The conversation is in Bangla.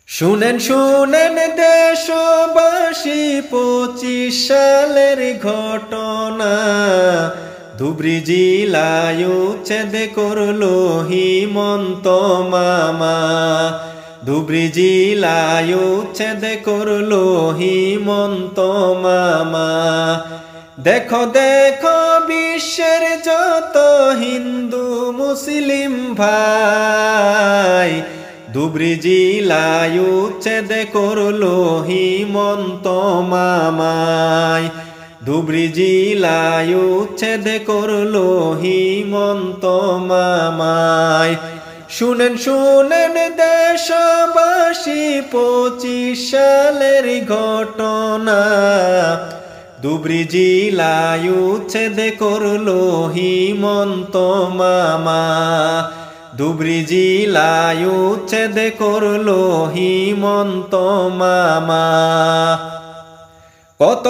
শুনেন শুনেন দেশবাসী 25 সালের ঘটনা। ধুবড়ী জেলায় উচ্ছেদ করলো হিমন্ত মামা। ধুবড়ী জেলায় উচ্ছেদ করলো হিমন্ত মামা। দেখো দেখো বিশ্বের যত হিন্দু মুসলিম ভাই, ধুবড়ী জেলায় উচ্ছেদ করলো হিমন্ত মামায়। ধুবড়ী জেলায় উচ্ছেদ করলো হিমন্ত মামায়। শুনেন শুনেন দেশবাসী 25 সালের ঘটনা। ধুবড়ী জেলায় উচ্ছেদ করলো হিমন্ত মামা। ধুবড়ী জেলায় উচ্ছেদ করলো হিমন্ত মামা। কত